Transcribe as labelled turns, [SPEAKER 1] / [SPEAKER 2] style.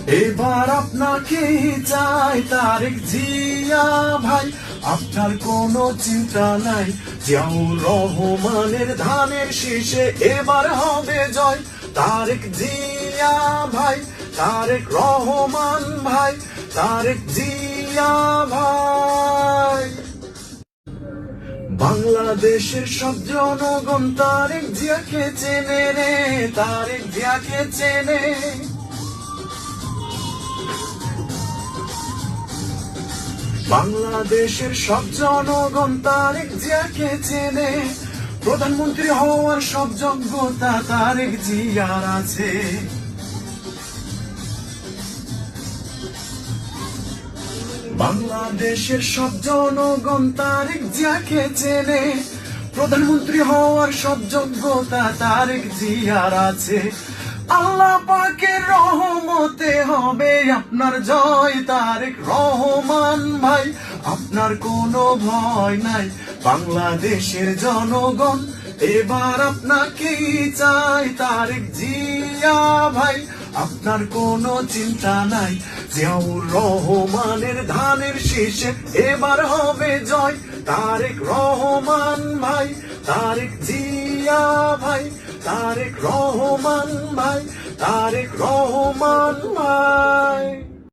[SPEAKER 1] এবার আপনাকে চাই তারেক জিয়া ভাই, আপনার কোনো চিন্তা নাই, জিয়াউর রহমানের ধানের শীষে এবার হবে জয়। তারেক জিয়া ভাই, তারেক রহমান ভাই, তারেক জিয়া ভাই। বাংলাদেশের সব জনগণ তারেক জিয়াকে চেনে রে, তারেক জিয়াকে চেনে। বাংলাদেশের সব জনগণ তারেক জিয়াকে চেনে, প্রধানমন্ত্রী হওয়ার সব যোগ্যতা তারেক জিয়ার আছে। বাংলাদেশের সব জনগণ তারেক জিয়াকে চেনে, প্রধানমন্ত্রী হওয়ার সব যোগ্যতা তারেক জিয়ার আছে। আল্লাহ পাকের রহমতে হবে আপনার জয়, তারেক রহমান ভাই, আপনার কোনো ভয় নাই। বাংলাদেশের জনগণ এবার আপনাকেই চাই, তারেক জিয়া ভাই, আপনার কোনো চিন্তা নাই, জিয়াউর রহমানের ধানের শীষে এবার হবে জয়। তারেক রহমান ভাই, তারেক জিয়া ভাই, তারেক রহমান ভাই, তারেক রহমান ভাই।